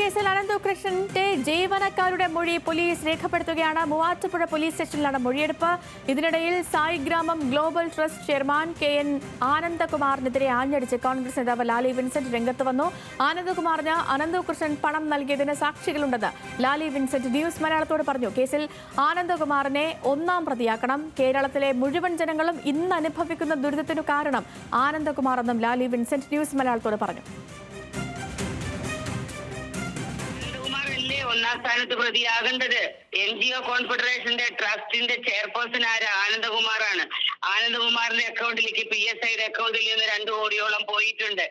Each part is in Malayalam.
കേസിൽ അനന്തകൃഷ്ണന്റെ ജീവനക്കാരുടെ മൊഴി പോലീസ് രേഖപ്പെടുത്തുകയാണ്. മൂവാറ്റുപുഴ പോലീസ് സ്റ്റേഷനിലാണ് മൊഴിയെടുപ്പ്. ഇതിനിടയിൽ Saigramam global trust chairman KN ആനന്ദകുമാറിനെതിരെ ആഞ്ഞടിച്ച് കോൺഗ്രസ് നേതാവ് ലാലി വിൻസെന്റ് രംഗത്ത് വന്നു. ആനന്ദകുമാറിന് അനന്തകൃഷ്ണൻ പണം നൽകിയതിന് സാക്ഷികളുണ്ടെന്ന് ലാലി വിൻസെന്റ് ന്യൂസ് മലയാളത്തോട് പറഞ്ഞു. കേസിൽ ആനന്ദകുമാറിനെ ഒന്നാം പ്രതിയാക്കണം. കേരളത്തിലെ മുഴുവൻ ജനങ്ങളും ഇന്ന് അനുഭവിക്കുന്ന ദുരിതത്തിനു കാരണം ആനന്ദകുമാറെന്നും ലാലി വിൻസെന്റ് ന്യൂസ് മലയാളത്തോട് പറഞ്ഞു. ഒന്നാം സ്ഥാനത്ത് പ്രതിയാകേണ്ടത് NGO കോൺഫെഡറേഷന്റെ ട്രസ്റ്റിന്റെ ചെയർപേഴ്സൺ ആര്? ആനന്ദകുമാറാണ്. ആനന്ദകുമാറിന്റെ അക്കൗണ്ടിലേക്ക് PSIയുടെ അക്കൗണ്ടിൽ നിന്ന് 2 കോടിയോളം പോയിട്ടുണ്ട്.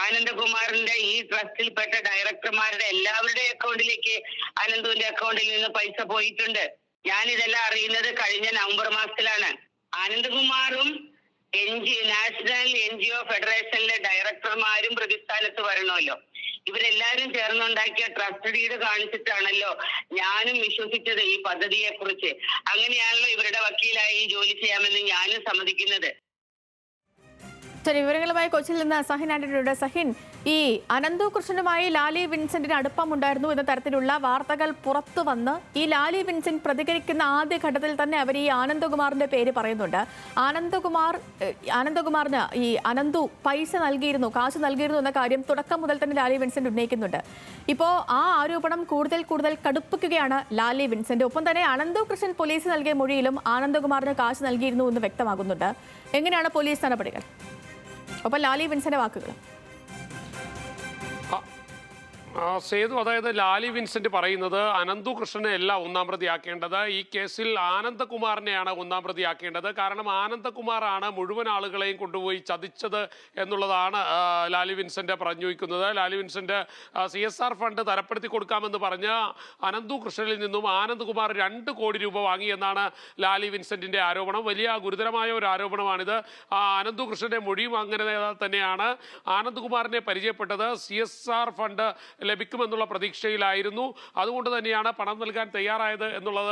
ആനന്ദകുമാറിന്റെ ഈ ട്രസ്റ്റിൽപ്പെട്ട ഡയറക്ടർമാരുടെ എല്ലാവരുടെ അക്കൗണ്ടിലേക്ക് അനന്തുവിന്റെ അക്കൗണ്ടിൽ നിന്ന് പൈസ പോയിട്ടുണ്ട്. ഞാനിതെല്ലാം അറിയുന്നത് കഴിഞ്ഞ നവംബർ മാസത്തിലാണ്. ആനന്ദകുമാറും നാഷണൽ NGO ഫെഡറേഷനിലെ ഡയറക്ടർമാരും പ്രതിസ്ഥാനത്ത് വരണമല്ലോ. ഇവരെല്ലാരും ചേർന്നുണ്ടാക്കിയ ട്രസ്റ്റ് ഡീഡ് കാണിച്ചിട്ടാണല്ലോ ഞാനും വിശ്വസിച്ചത് ഈ പദ്ധതിയെ കുറിച്ച്. അങ്ങനെയാണല്ലോ ഇവരുടെ വക്കീലായി ജോലി ചെയ്യാമെന്ന് ഞാനും സമ്മതിക്കുന്നത്. വിവരങ്ങളുമായി കൊച്ചിയിൽ നിന്ന് സഹിൻ ആന്റണിയുടെ. സഹിൻ, ഈ അനന്തകൃഷ്ണനുമായി ലാലി വിൻസെന്റിന് അടുപ്പമുണ്ടായിരുന്നു എന്ന തരത്തിലുള്ള വാർത്തകൾ പുറത്തു വന്ന് ഈ ലാലി വിൻസെന്റ് പ്രതികരിക്കുന്ന ആദ്യ ഘട്ടത്തിൽ തന്നെ അവർ ഈ ആനന്ദകുമാറിന്റെ പേര് പറയുന്നുണ്ട്. ആനന്ദകുമാറിന് ഈ അനന്തു പൈസ നൽകിയിരുന്നു, കാശ് നൽകിയിരുന്നു എന്ന കാര്യം തുടക്കം മുതൽ തന്നെ ലാലി വിൻസെന്റ് ഉന്നയിക്കുന്നുണ്ട്. ഇപ്പോൾ ആ ആരോപണം കൂടുതൽ കടുപ്പിക്കുകയാണ് ലാലി വിൻസെന്റ്. ഒപ്പം തന്നെ അനന്തകൃഷ്ണൻ പോലീസ് നൽകിയ മൊഴിയിലും ആനന്ദകുമാറിന് കാശ് നൽകിയിരുന്നു എന്ന് വ്യക്തമാകുന്നുണ്ട്. എങ്ങനെയാണ് പോലീസ് നടപടികൾ? ഒപ്പം ലാലി വിൻസെന്റ് വാക്കുകൾ. സേതു, അതായത് ലാലി വിൻസെന്റ് പറയുന്നത് അനന്തകൃഷ്ണനെ അല്ല ഒന്നാം പ്രതിയാക്കേണ്ടത്, ഈ കേസിൽ ആനന്ദകുമാറിനെയാണ് ഒന്നാം പ്രതിയാക്കേണ്ടത്. കാരണം ആനന്ദകുമാറാണ് മുഴുവൻ ആളുകളെയും കൊണ്ടുപോയി ചതിച്ചത് എന്നുള്ളതാണ് ലാലി വിൻസെന്റ് പറഞ്ഞു വയ്ക്കുന്നത്. ലാലി വിൻസെന്റ് CSR ഫണ്ട് തരപ്പെടുത്തി കൊടുക്കാമെന്ന് പറഞ്ഞ് അനന്തകൃഷ്ണനിൽ നിന്നും ആനന്ദകുമാർ 2 കോടി രൂപ വാങ്ങിയെന്നാണ് ലാലി വിൻസെന്റിന്റെ ആരോപണം. വലിയ ഗുരുതരമായ ഒരു ആരോപണമാണിത്. അനന്തകൃഷ്ണന്റെ മൊഴിയും അങ്ങനെ തന്നെയാണ്. ആനന്ദകുമാറിനെ പരിചയപ്പെട്ടത് CSR ഫണ്ട് ലഭിക്കുമെന്നുള്ള പ്രതീക്ഷയിലായിരുന്നു. അതുകൊണ്ട് തന്നെയാണ് പണം നൽകാൻ തയ്യാറായത് എന്നുള്ളത്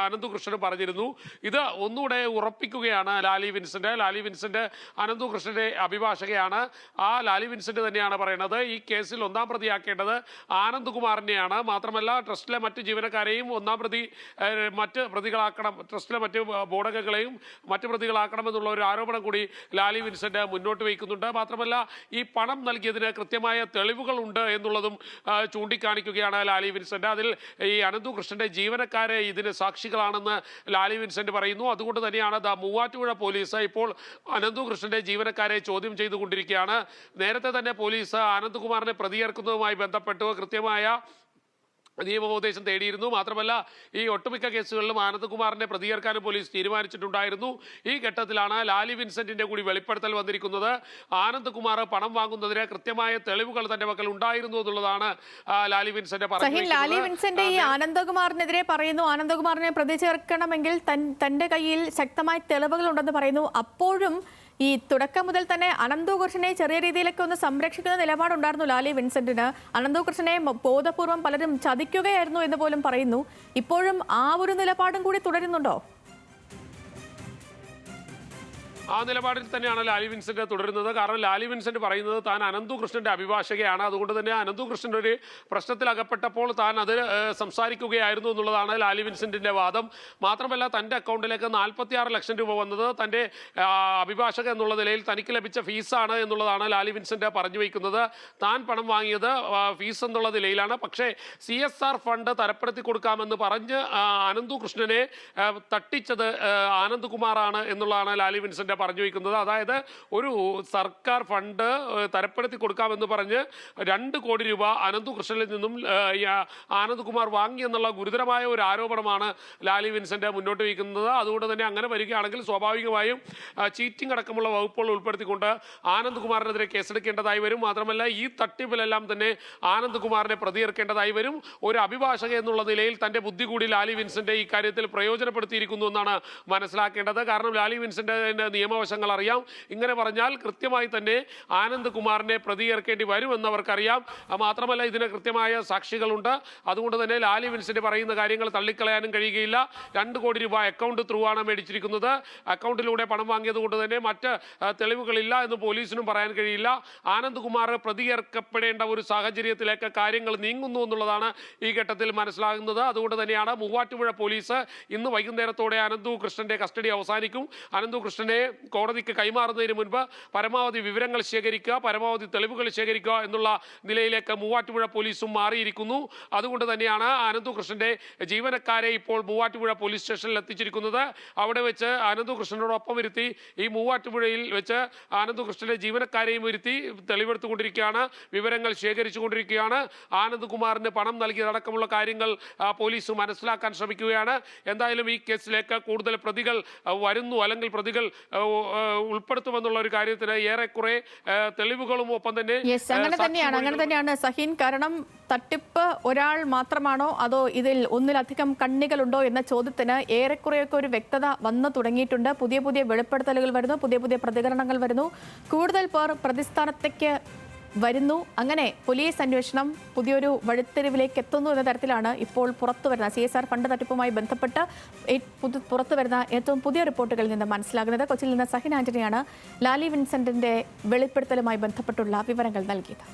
ആനന്ദകൃഷ്ണൻ പറഞ്ഞിരുന്നു. ഇത് ഒന്നുകൂടെ ഉറപ്പിക്കുകയാണ് ലാലി വിൻസെന്റ്. ലാലി വിൻസെന്റ് അനന്തകൃഷ്ണന്റെ അഭിഭാഷകയാണ്. ആ ലാലി വിൻസെന്റ് തന്നെയാണ് പറയുന്നത് ഈ കേസിൽ ഒന്നാം പ്രതിയാക്കേണ്ടത് ആനന്ദകുമാറിനെയാണ്. മാത്രമല്ല ട്രസ്റ്റിലെ മറ്റ് ജീവനക്കാരെയും മറ്റ് പ്രതികളാക്കണം, ട്രസ്റ്റിലെ മറ്റ് ബോർഡംഗങ്ങളെയും മറ്റ് പ്രതികളാക്കണമെന്നുള്ള ഒരു ആരോപണം കൂടി ലാലി വിൻസെന്റ് മുന്നോട്ട് വയ്ക്കുന്നുണ്ട്. മാത്രമല്ല ഈ പണം നൽകിയതിന് കൃത്യമായ തെളിവുകൾ ഉണ്ട് എന്നുള്ളതും ചൂണ്ടിക്കാണിക്കുകയാണ് ലാലി വിൻസെന്റ്. അതിൽ ഈ അനന്തകൃഷ്ണന്റെ ജീവനക്കാരെ ഇതിന് സാക്ഷികളാണെന്ന് ലാലി വിൻസെന്റ് പറയുന്നു. അതുകൊണ്ട് തന്നെയാണ് മൂവാറ്റുപുഴ പോലീസ് ഇപ്പോൾ അനന്തകൃഷ്ണന്റെ ജീവനക്കാരെ ചോദ്യം ചെയ്തുകൊണ്ടിരിക്കുകയാണ്. നേരത്തെ തന്നെ പോലീസ് അനന്തകുമാറിനെ പ്രതിയേർക്കുന്നതുമായി ബന്ധപ്പെട്ട് കൃത്യമായ നിയമോപദേശം തേടിയിരുന്നു. മാത്രമല്ല ഈ ഒട്ടുമിക്ക കേസുകളിലും ആനന്ദകുമാറിനെ പ്രതിയേർക്കാനും പോലീസ് തീരുമാനിച്ചിട്ടുണ്ടായിരുന്നു. ഈ ഘട്ടത്തിലാണ് ലാലി വിൻസെന്റിന്റെ കൂടി വെളിപ്പെടുത്തൽ വന്നിരിക്കുന്നത്. ആനന്ദകുമാർ പണം വാങ്ങുന്നതിന് കൃത്യമായ തെളിവുകൾ തന്റെ പക്കൽ ഉണ്ടായിരുന്നു എന്നുള്ളതാണ് ലാലി വിൻസെന്റ് പറഞ്ഞത്. ലാലി വിൻസെന്റ് ഈ ആനന്ദകുമാറിനെതിരെ പറയുന്നു, ആനന്ദകുമാറിനെ പ്രതി ചേർക്കണമെങ്കിൽ തന്റെ കയ്യിൽ ശക്തമായ തെളിവുകൾ ഉണ്ടെന്ന് പറയുന്നു. അപ്പോഴും ഈ തുടക്കം മുതൽ തന്നെ അനന്തകൃഷ്ണനെ ചെറിയ രീതിയിലൊക്കെ ഒന്ന് സംരക്ഷിക്കുന്ന നിലപാടുണ്ടായിരുന്നു ലാലി വിൻസെന്റിന്. അനന്തകൃഷ്ണനെ ബോധപൂർവം പലരും ചതിക്കുകയായിരുന്നു എന്ന് പോലും പറയുന്നു. ഇപ്പോഴും ആ ഒരു നിലപാടും കൂടി തുടരുന്നുണ്ടോ? ആ നിലപാടിൽ തന്നെയാണ് ലാലി വിൻസെന്റ് തുടരുന്നത്. കാരണം ലാലി വിൻസെന്റ് പറയുന്നത് താൻ അനന്തകൃഷ്ണന്റെ അഭിഭാഷകയാണ്. അതുകൊണ്ട് തന്നെ അനന്തകൃഷ്ണൻ ഒരു പ്രശ്നത്തിലകപ്പെട്ടപ്പോൾ താൻ അത് സംസാരിക്കുകയായിരുന്നു എന്നുള്ളതാണ് ലാലി വിൻസെന്റിന്റെ വാദം. മാത്രമല്ല തൻ്റെ അക്കൗണ്ടിലേക്ക് 46 ലക്ഷം രൂപ വന്നത് തൻ്റെ അഭിഭാഷക എന്നുള്ള നിലയിൽ തനിക്ക് ലഭിച്ച ഫീസാണ് എന്നുള്ളതാണ് ലാലി വിൻസെന്റ് പറഞ്ഞു വയ്ക്കുന്നത്. താൻ പണം വാങ്ങിയത് ഫീസ് എന്നുള്ള നിലയിലാണ്. പക്ഷേ CSR ഫണ്ട് തരപ്പെടുത്തി കൊടുക്കാമെന്ന് പറഞ്ഞ് അനന്തകൃഷ്ണനെ തട്ടിച്ചത് ആനന്ദകുമാറാണ് എന്നുള്ളതാണ് ലാലി വിൻസെന്റ് പറഞ്ഞു വയ്ക്കുന്നത്. അതായത് ഒരു സർക്കാർ ഫണ്ട് തരപ്പെടുത്തി കൊടുക്കാമെന്ന് പറഞ്ഞ് 2 കോടി രൂപ അനന്തകൃഷ്ണനിൽ നിന്നും ആനന്ദകുമാർ വാങ്ങി എന്നുള്ള ഗുരുതരമായ ഒരു ആരോപണമാണ് ലാലി വിൻസെന്റ് മുന്നോട്ട് വയ്ക്കുന്നത്. അതുകൊണ്ട് തന്നെ അങ്ങനെ വരികയാണെങ്കിൽ സ്വാഭാവികമായും ചീറ്റിംഗ് അടക്കമുള്ള വകുപ്പുകൾ ഉൾപ്പെടുത്തിക്കൊണ്ട് ആനന്ദകുമാറിനെതിരെ കേസെടുക്കേണ്ടതായി വരും. മാത്രമല്ല ഈ തട്ടിപ്പിലെല്ലാം തന്നെ ആനന്ദകുമാറിനെ പ്രതിയേർക്കേണ്ടതായി വരും. ഒരു അഭിഭാഷക എന്നുള്ള നിലയിൽ തന്റെ ബുദ്ധി കൂടി ലാലി വിൻസെന്റ് ഈ കാര്യത്തിൽ പ്രയോജനപ്പെടുത്തിയിരിക്കുന്നു എന്നാണ് മനസ്സിലാക്കേണ്ടത്. കാരണം ലാലി വിൻസെന്റ് നിയമവശങ്ങൾ അറിയാം. ഇങ്ങനെ പറഞ്ഞാൽ കൃത്യമായി തന്നെ ആനന്ദ് കുമാറിനെ പ്രതികരിക്കേണ്ടി വരുമെന്നവർക്കറിയാം. മാത്രമല്ല ഇതിന് കൃത്യമായ സാക്ഷികളുണ്ട്. അതുകൊണ്ട് തന്നെ ലാലി വിൻസെന്റ് പറയുന്ന കാര്യങ്ങൾ തള്ളിക്കളയാനും കഴിയുകയില്ല. 2 കോടി രൂപ അക്കൗണ്ട് ത്രൂ ആണ് മേടിച്ചിരിക്കുന്നത്. അക്കൗണ്ടിലൂടെ പണം വാങ്ങിയത് കൊണ്ട് തന്നെ മറ്റ് തെളിവുകളില്ല എന്ന് പോലീസിനും പറയാൻ കഴിയില്ല. ആനന്ദ് കുമാർ പ്രതികരിക്കപ്പെടേണ്ട ഒരു സാഹചര്യത്തിലേക്ക് കാര്യങ്ങൾ നീങ്ങുന്നു എന്നുള്ളതാണ് ഈ ഘട്ടത്തിൽ മനസ്സിലാകുന്നത്. അതുകൊണ്ട് തന്നെയാണ് മൂവാറ്റുപുഴ പോലീസ് ഇന്ന് വൈകുന്നേരത്തോടെ അനന്തു കൃഷ്ണന്റെ കസ്റ്റഡി അവസാനിക്കും. അനന്തു കൃഷ്ണനെ കോടതിക്ക് കൈമാറുന്നതിന് മുൻപ് പരമാവധി വിവരങ്ങൾ ശേഖരിക്കുക, പരമാവധി തെളിവുകൾ ശേഖരിക്കുക എന്നുള്ള നിലയിലേക്ക് മൂവാറ്റുപുഴ പോലീസും മാറിയിരിക്കുന്നു. അതുകൊണ്ട് തന്നെയാണ് അനന്തു കൃഷ്ണന്റെ ജീവനക്കാരെ ഇപ്പോൾ മൂവാറ്റുപുഴ പോലീസ് സ്റ്റേഷനിൽ എത്തിച്ചിരിക്കുന്നത്. അവിടെ വെച്ച് അനന്തു കൃഷ്ണനോടൊപ്പം ഇരുത്തി ഈ മൂവാറ്റുപുഴയിൽ വെച്ച് അനന്തു കൃഷ്ണന്റെ ജീവനക്കാരെയും ഇരുത്തി തെളിവെടുത്തുകൊണ്ടിരിക്കുകയാണ്, വിവരങ്ങൾ ശേഖരിച്ചുകൊണ്ടിരിക്കുകയാണ്. ആനന്ദ് കുമാറിന് പണം നൽകിയതടക്കമുള്ള കാര്യങ്ങൾ പോലീസ് മനസ്സിലാക്കാൻ ശ്രമിക്കുകയാണ്. എന്തായാലും ഈ കേസിലേക്ക് കൂടുതൽ പ്രതികൾ വരുന്നു, അല്ലെങ്കിൽ പ്രതികൾ ഉൾപ്പെടുത്തുമെന്നുള്ള ഒരു കാര്യത്തിന് ഏറെക്കുറെ തെളിവുകളും ഒപ്പം തന്നെ അങ്ങനെ തന്നെയാണ് സഹീൻ. കാരണം തട്ടിപ്പ് ഒരാൾ മാത്രമാണോ അതോ ഇതിൽ ഒന്നിലധികം കണ്ണികളുണ്ടോ എന്ന ചോദ്യത്തിന് ഏറെക്കുറെയൊക്കെ ഒരു വ്യക്തത വന്നു തുടങ്ങിയിട്ടുണ്ട്. പുതിയ വെളിപ്പെടുത്തലുകൾ വരുന്നു, പുതിയ പ്രതികരണങ്ങൾ വരുന്നു, കൂടുതൽ പേർ പ്രതിസ്ഥാനത്തേക്ക് വരുന്നു. അങ്ങനെ പോലീസ് അന്വേഷണം പുതിയൊരു വഴിത്തിരിവിലേക്ക് എത്തുന്നു എന്ന തരത്തിലാണ് ഇപ്പോൾ പുറത്തുവരുന്ന CSR ഫണ്ട് തട്ടിപ്പുമായി ബന്ധപ്പെട്ട് പുറത്തുവരുന്ന ഏറ്റവും പുതിയ റിപ്പോർട്ടുകളിൽ നിന്ന് മനസ്സിലാകുന്നത്. കൊച്ചിയിൽ നിന്ന് സഹിൻ ആന്റണിയാണ് ലാലി വിൻസെന്റിന്റെ വെളിപ്പെടുത്തലുമായി ബന്ധപ്പെട്ടുള്ള വിവരങ്ങൾ നൽകിയത്.